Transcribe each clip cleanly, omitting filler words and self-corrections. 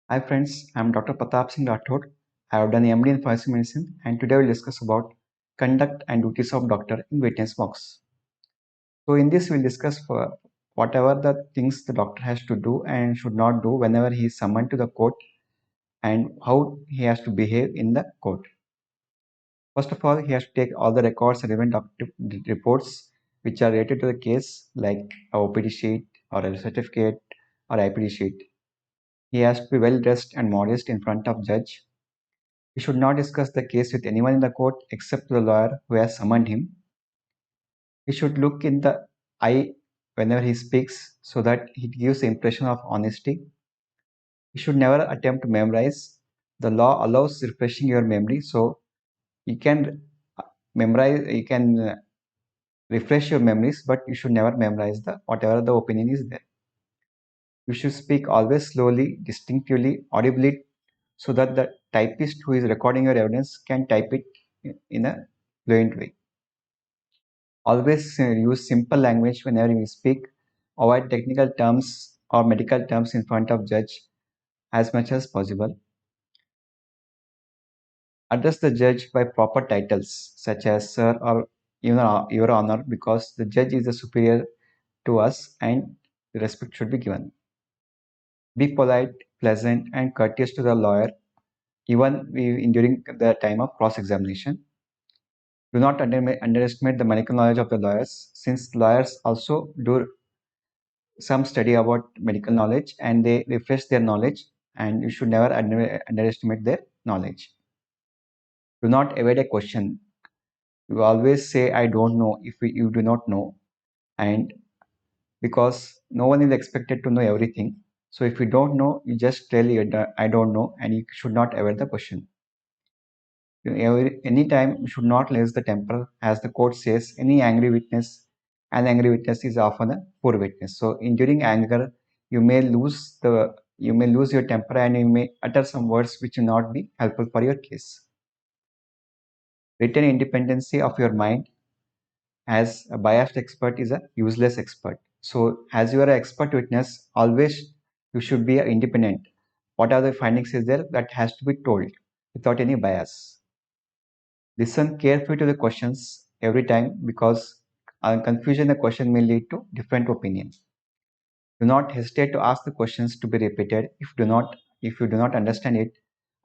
Hi friends, I'm Dr. Pratap Singh Rathod. I have done MD in Pharmacy Medicine and today we'll discuss about conduct and duties of doctor in witness box. So in this we'll discuss for whatever the things the doctor has to do and should not do whenever he is summoned to the court and how he has to behave in the court. First of all, he has to take all the records and relevant reports which are related to the case like a OPD sheet or a certificate or IPD sheet. He has to be well dressed and modest in front of judge. He should not discuss the case with anyone in the court except the lawyer who has summoned him. He should look in the eye whenever he speaks so that he gives the impression of honesty. He should never attempt to memorize. The law allows refreshing your memory, so you can memorize, you can refresh your memories, but you should never memorize the whatever the opinion is there. You should speak always slowly, distinctively, audibly, so that the typist who is recording your evidence can type it in a fluent way. Always use simple language whenever you speak. Avoid technical terms or medical terms in front of judge as much as possible. Address the judge by proper titles such as sir or even your honor because the judge is the superior to us and respect should be given. Be polite, pleasant and courteous to the lawyer even during the time of cross-examination. Do not underestimate the medical knowledge of the lawyers since lawyers also do some study about medical knowledge and they refresh their knowledge and you should never underestimate their knowledge. Do not evade a question. You always say I don't know if you do not know, and because no one is expected to know everything. So if you don't know, you just tell you I don't know and you should not evade the question. Anytime you should not lose the temper as the court says an angry witness is often a poor witness. So in during anger you may lose your temper and you may utter some words which will not be helpful for your case. Retain independency of your mind as a biased expert is a useless expert. So as you are an expert witness, always you should be independent. What are the findings is there that has to be told without any bias. Listen carefully to the questions every time because confusion in the question may lead to different opinions. Do not hesitate to ask the questions to be repeated. If you do not understand it,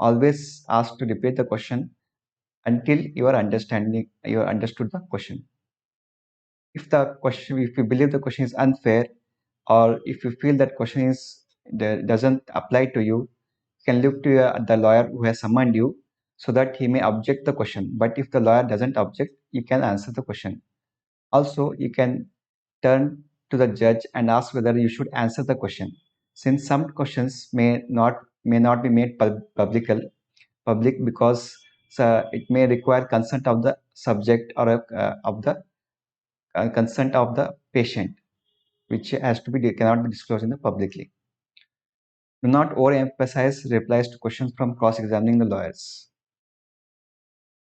always ask to repeat the question until you understood the question. If you believe the question is unfair, or if you feel that question doesn't apply to you, you can look to the lawyer who has summoned you so that he may object the question. But if the lawyer doesn't object, you can answer the question. Also, you can turn to the judge and ask whether you should answer the question. Since some questions may not be made public because it may require consent of the subject or of the consent of the patient, which cannot be disclosed in the publicly. Do not overemphasize replies to questions from cross-examining the lawyers.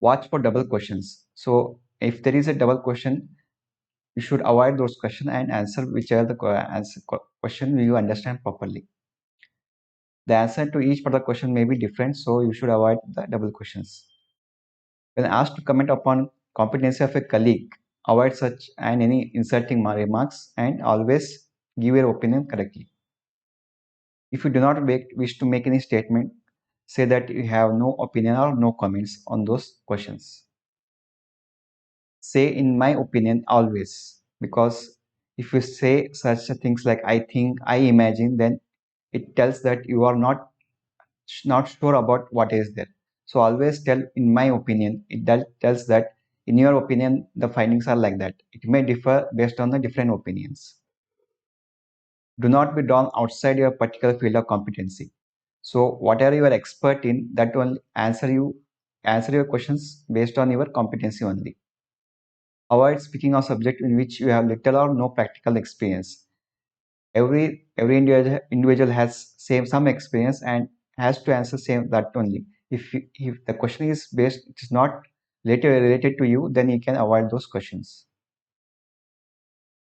Watch for double questions. So if there is a double question, you should avoid those questions and answer whichever the question you understand properly. The answer to each particular question may be different, so you should avoid the double questions. When asked to comment upon competency of a colleague, avoid such and any inserting remarks and always give your opinion correctly. If you do not wish to make any statement, say that you have no opinion or no comments on those questions. Say in my opinion always, because if you say such things like I think, I imagine, then it tells that you are not sure about what is there. So always tell in my opinion. It tells that in your opinion the findings are like that. It may differ based on the different opinions. Do not be drawn outside your particular field of competency. So whatever you are expert in, that will answer your questions based on your competency only. Avoid speaking on subject in which you have little or no practical experience. Every individual has some experience and has to answer same that only. If the question is based, it is not related to you, then you can avoid those questions.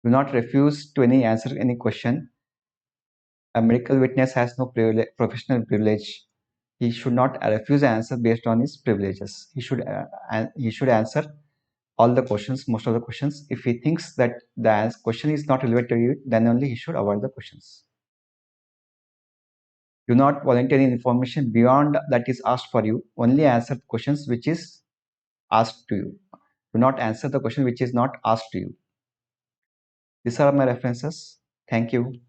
Do not refuse to answer any question A medical witness has no professional privilege. He should not refuse an answer based on his privileges. He should answer all the questions, most of the questions. If he thinks that the question is not relevant to you, then only he should avoid the questions. Do not volunteer any information beyond that is asked for you. Only answer questions which is asked to you. Do not answer the question which is not asked to you. These are my references. Thank you.